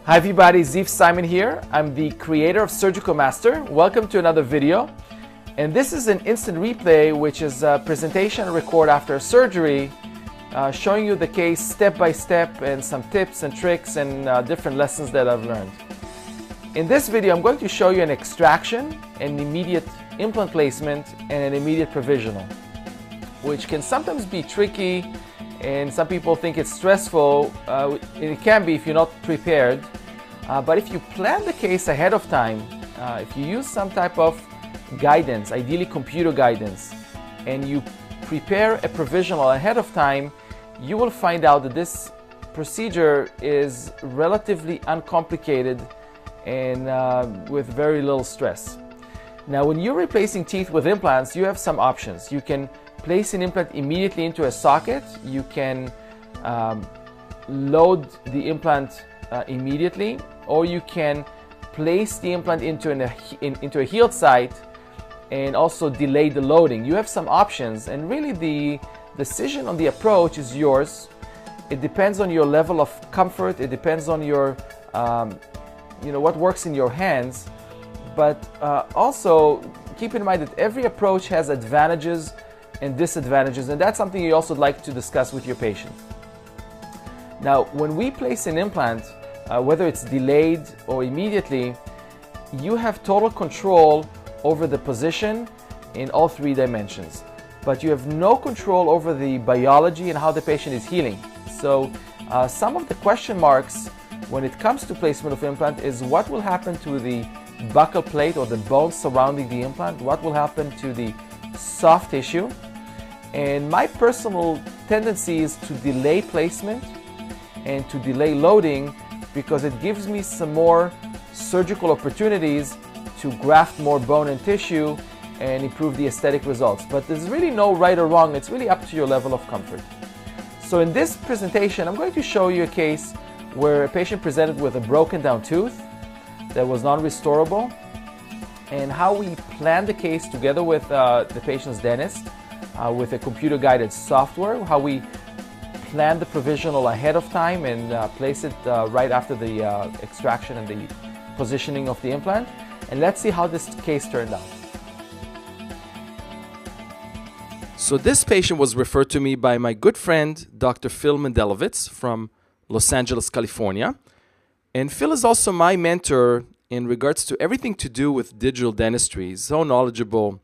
Hi everybody, Ziv Simon here. I'm the creator of SurgicalMaster. Welcome to another video. And this is an instant replay, which is a presentation I record after surgery, showing you the case step by step and some tips and tricks and different lessons that I've learned. In this video, I'm going to show you an extraction, an immediate implant placement, and an immediate provisional, which can sometimes be tricky. And some people think it's stressful. It can be if you're not prepared. But if you plan the case ahead of time, if you use some type of guidance, ideally computer guidance, and you prepare a provisional ahead of time, you will find out that this procedure is relatively uncomplicated and with very little stress. Now, when you're replacing teeth with implants, you have some options. You can place an implant immediately into a socket. You can load the implant immediately, or you can place the implant into a healed site and also delay the loading. You have some options, and really the decision on the approach is yours. It depends on your level of comfort. It depends on your, what works in your hands. But also keep in mind that every approach has advantages and disadvantages, and that's something you also like to discuss with your patient. Now, when we place an implant, whether it's delayed or immediately, you have total control over the position in all three dimensions, but you have no control over the biology and how the patient is healing. So some of the question marks when it comes to placement of implant is what will happen to the buccal plate or the bones surrounding the implant, what will happen to the soft tissue. And my personal tendency is to delay placement and to delay loading because it gives me some more surgical opportunities to graft more bone and tissue and improve the aesthetic results. But there's really no right or wrong. It's really up to your level of comfort. So in this presentation, I'm going to show you a case where a patient presented with a broken down tooth that was non-restorable, and how we planned the case together with the patient's dentist with a computer-guided software, how we plan the provisional ahead of time and place it right after the extraction and the positioning of the implant. And let's see how this case turned out. So this patient was referred to me by my good friend, Dr. Phil Mendelowitz from Los Angeles, California. And Phil is also my mentor in regards to everything to do with digital dentistry. He's so knowledgeable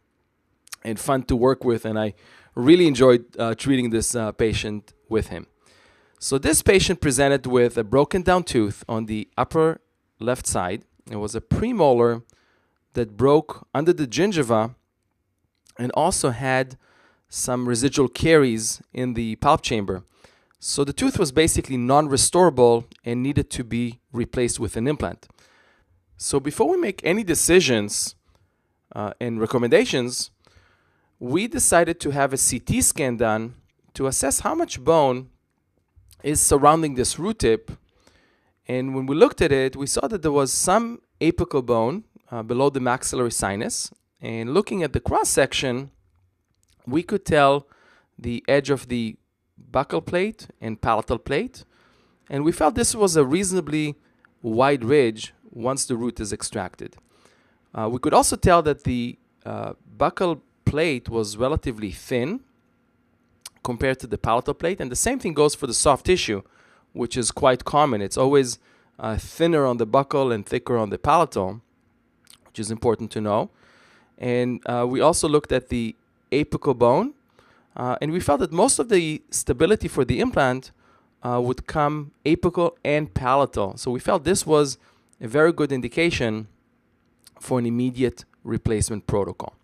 and fun to work with, and I really enjoyed treating this patient with him. So this patient presented with a broken down tooth on the upper left side. It was a premolar that broke under the gingiva and also had some residual caries in the pulp chamber. So the tooth was basically non-restorable and needed to be replaced with an implant. So before we make any decisions and recommendations, we decided to have a CT scan done to assess how much bone is surrounding this root tip. And when we looked at it, we saw that there was some apical bone below the maxillary sinus. And looking at the cross-section, we could tell the edge of the buccal plate and palatal plate. And we felt this was a reasonably wide ridge once the root is extracted. We could also tell that the buccal plate was relatively thin compared to the palatal plate, and the same thing goes for the soft tissue, which is quite common. It's always thinner on the buccal and thicker on the palatal, which is important to know. And we also looked at the apical bone, and we felt that most of the stability for the implant would come apical and palatal. So we felt this was a very good indication for an immediate replacement protocol.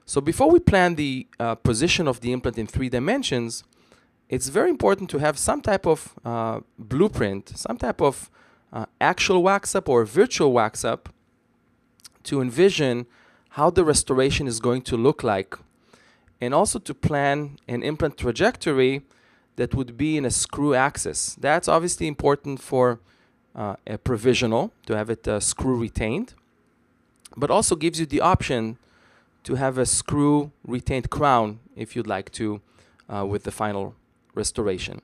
So before we plan the position of the implant in 3 dimensions, it's very important to have some type of blueprint, some type of actual wax-up or virtual wax-up to envision how the restoration is going to look like, and also to plan an implant trajectory that would be in a screw axis. That's obviously important for a provisional, to have it screw retained, but also gives you the option to have a screw retained crown if you'd like to with the final restoration.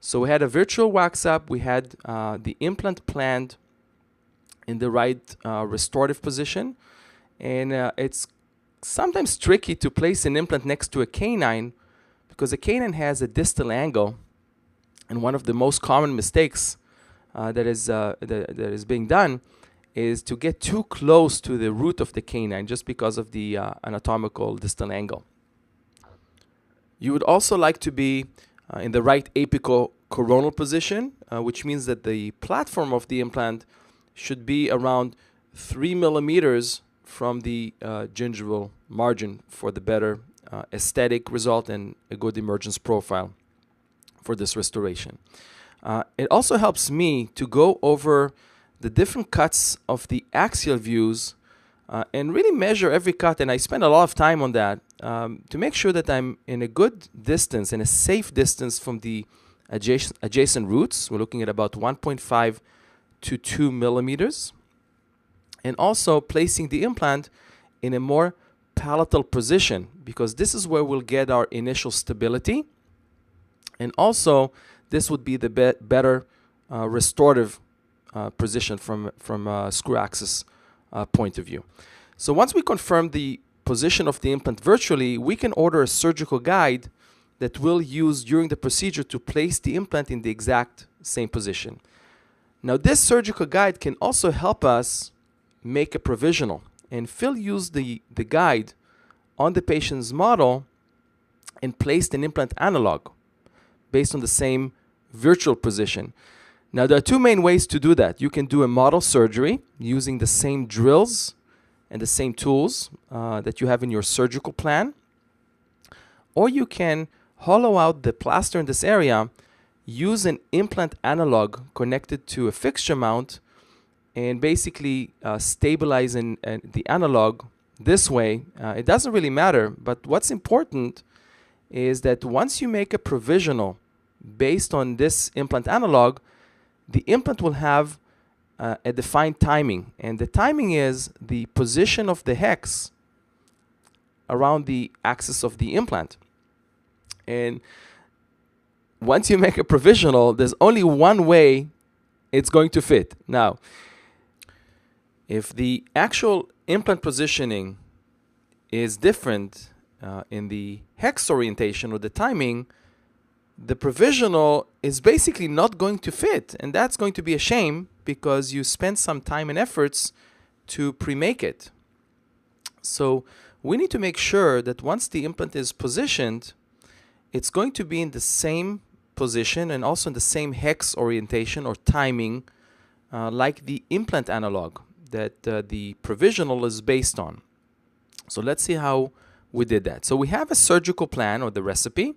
So we had a virtual wax up, we had the implant planned in the right restorative position. And it's sometimes tricky to place an implant next to a canine because a canine has a distal angle. And one of the most common mistakes that is being done is to get too close to the root of the canine just because of the anatomical distal angle. You would also like to be in the right apical coronal position, which means that the platform of the implant should be around 3 millimeters from the gingival margin for the better aesthetic result and a good emergence profile for this restoration. It also helps me to go over the different cuts of the axial views and really measure every cut, and I spend a lot of time on that to make sure that I'm in a good distance, in a safe distance from the adjacent roots. We're looking at about 1.5 to 2 millimeters. And also placing the implant in a more palatal position, because this is where we'll get our initial stability. And also, this would be the better restorative position from a screw axis point of view. So once we confirm the position of the implant virtually, we can order a surgical guide that we'll use during the procedure to place the implant in the exact same position. Now, this surgical guide can also help us make a provisional. And Phil used the guide on the patient's model and placed an implant analog based on the same virtual position. Now, there are two main ways to do that. You can do a model surgery using the same drills and the same tools that you have in your surgical plan. Or you can hollow out the plaster in this area, use an implant analog connected to a fixture mount, and basically stabilize the analog this way. It doesn't really matter, but what's important is that once you make a provisional based on this implant analog, the implant will have a defined timing. And the timing is the position of the hex around the axis of the implant. And once you make a provisional, there's only one way it's going to fit. Now, if the actual implant positioning is different in the hex orientation or the timing, the provisional is basically not going to fit. And that's going to be a shame because you spent some time and efforts to pre-make it. So we need to make sure that once the implant is positioned, it's going to be in the same position and also in the same hex orientation or timing like the implant analog that the provisional is based on. So let's see how we did that. So we have a surgical plan or the recipe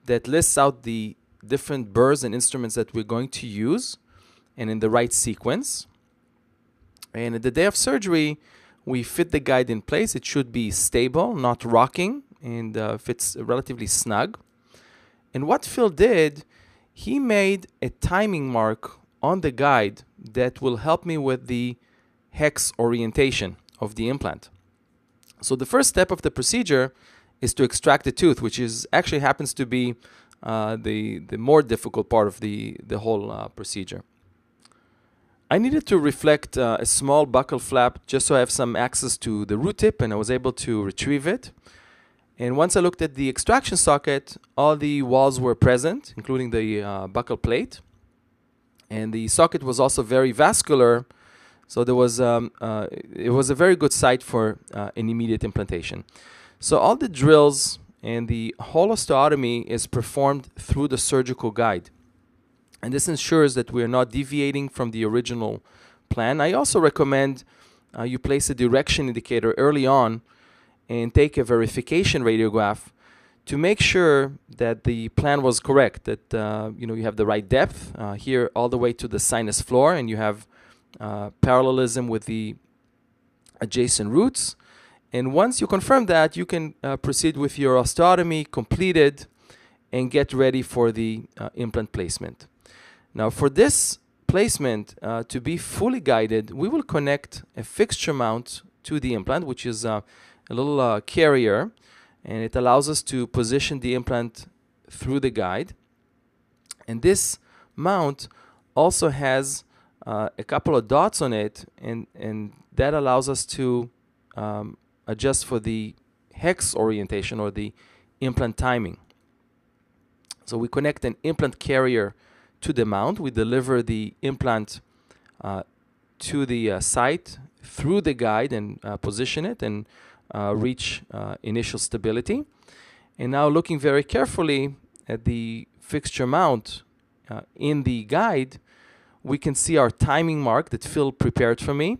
that lists out the different burrs and instruments that we're going to use and in the right sequence. And at the day of surgery, we fit the guide in place. It should be stable, not rocking, and fits relatively snug. And what Phil did, he made a timing mark on the guide that will help me with the hex orientation of the implant. So the first step of the procedure is to extract the tooth, which is actually happens to be the more difficult part of the whole procedure. I needed to reflect a small buccal flap just so I have some access to the root tip, and I was able to retrieve it. And once I looked at the extraction socket, all the walls were present, including the buccal plate. And the socket was also very vascular, so there was it was a very good site for an immediate implantation. So all the drills and the whole osteotomy is performed through the surgical guide. And this ensures that we are not deviating from the original plan. I also recommend you place a direction indicator early on and take a verification radiograph to make sure that the plan was correct, that you have the right depth here all the way to the sinus floor, and you have parallelism with the adjacent roots. And once you confirm that, you can proceed with your osteotomy completed and get ready for the implant placement. Now, for this placement to be fully guided, we will connect a fixture mount to the implant, which is a little carrier, and it allows us to position the implant through the guide. And this mount also has a couple of dots on it, and that allows us to adjust for the hex orientation or the implant timing. So we connect an implant carrier to the mount. We deliver the implant to the site through the guide and position it and reach initial stability. And now looking very carefully at the fixture mount in the guide, we can see our timing mark that Phil prepared for me.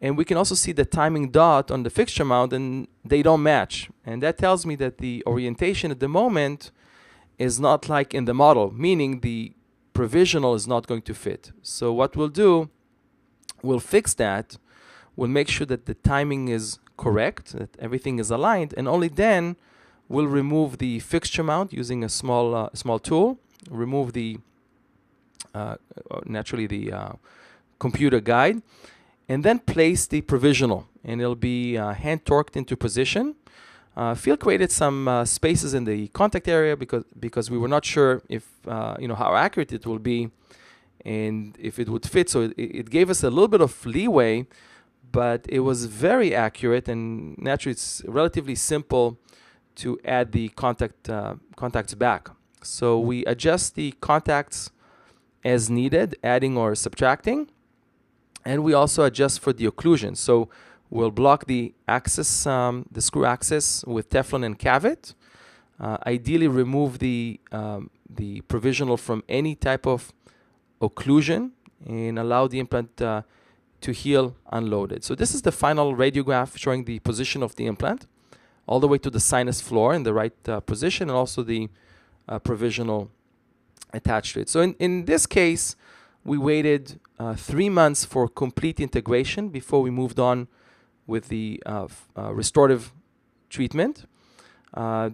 And we can also see the timing dot on the fixture mount, and they don't match. And that tells me that the orientation at the moment is not like in the model, meaning the provisional is not going to fit. So what we'll do, we'll fix that. We'll make sure that the timing is correct, that everything is aligned, and only then we'll remove the fixture mount using a small tool, remove the naturally the computer guide, and then place the provisional, and it'll be hand torqued into position. Phil created some spaces in the contact area because we were not sure if how accurate it will be and if it would fit. So it gave us a little bit of leeway, but it was very accurate, and naturally it's relatively simple to add the contacts back. So we adjust the contacts as needed, adding or subtracting, and we also adjust for the occlusion. So we'll block the axis, the screw axis with Teflon and Cavit. Ideally remove the provisional from any type of occlusion and allow the implant to heal unloaded. So this is the final radiograph showing the position of the implant all the way to the sinus floor in the right position, and also the provisional attached to it. So in this case, we waited 3 months for complete integration before we moved on with the restorative treatment.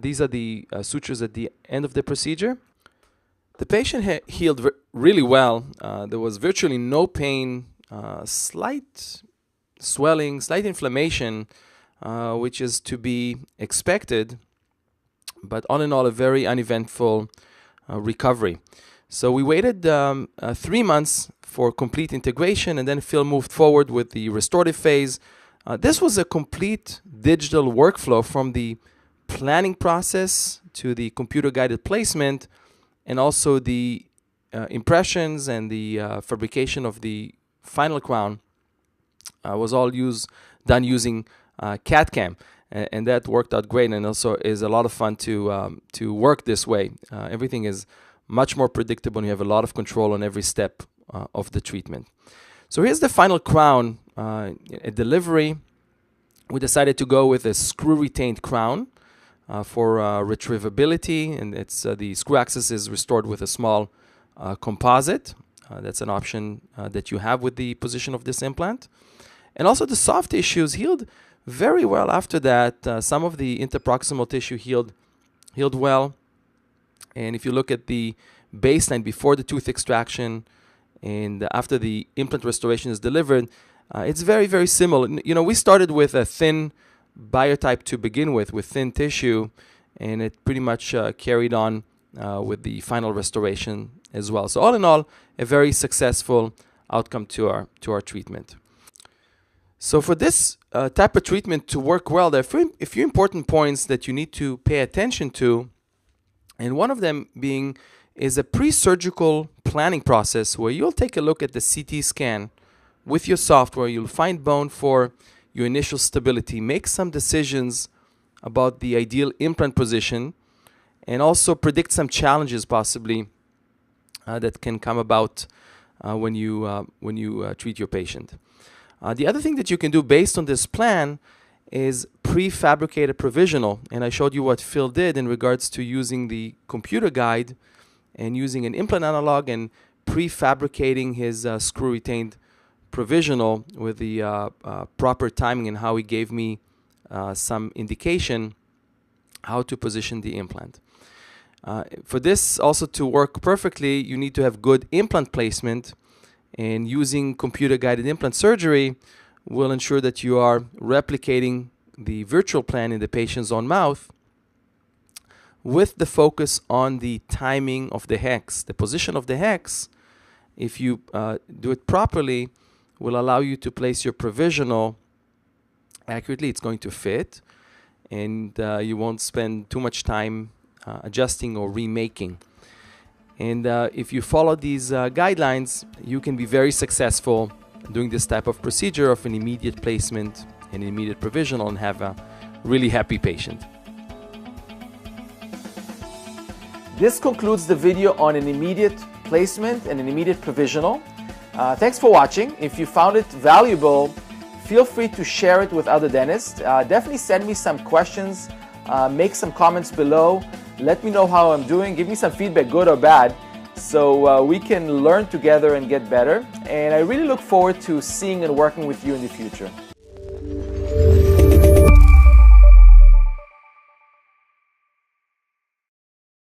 These are the sutures at the end of the procedure. The patient healed really well. There was virtually no pain, slight swelling, slight inflammation, which is to be expected, but all in all, a very uneventful recovery. So we waited 3 months for complete integration, and then Phil moved forward with the restorative phase. This was a complete digital workflow from the planning process to the computer-guided placement, and also the impressions and the fabrication of the final crown was all done using CAD/CAM, and that worked out great, and also is a lot of fun to work this way. Everything is much more predictable, and you have a lot of control on every step of the treatment. So here's the final crown. At delivery, we decided to go with a screw-retained crown for retrievability, and it's the screw axis is restored with a small composite. That's an option that you have with the position of this implant. And also the soft tissues healed very well after that. Some of the interproximal tissue healed well. And if you look at the baseline before the tooth extraction and after the implant restoration is delivered, it's very, very similar. We started with a thin biotype to begin with thin tissue, and it pretty much carried on with the final restoration as well. So all in all, a very successful outcome to our treatment. So for this type of treatment to work well, there are a few important points that you need to pay attention to, and one of them being is a pre-surgical planning process where you'll take a look at the CT scan with your software. You'll find bone for your initial stability, make some decisions about the ideal implant position, and also predict some challenges possibly that can come about when you treat your patient. The other thing that you can do based on this plan is prefabricated provisional, and I showed you what Phil did in regards to using the computer guide and using an implant analog and prefabricating his screw-retained provisional with the proper timing, and how he gave me some indication how to position the implant. For this also to work perfectly, you need to have good implant placement, and using computer-guided implant surgery will ensure that you are replicating the virtual plan in the patient's own mouth with the focus on the timing of the hex, the position of the hex, if you do it properly, will allow you to place your provisional accurately. It's going to fit, and you won't spend too much time adjusting or remaking. And if you follow these guidelines, you can be very successful doing this type of procedure of an immediate placement and immediate provisional and have a really happy patient. This concludes the video on an immediate placement and an immediate provisional. Thanks for watching. If you found it valuable, feel free to share it with other dentists. Definitely send me some questions, make some comments below. Let me know how I'm doing. Give me some feedback, good or bad, so we can learn together and get better. And I really look forward to seeing and working with you in the future.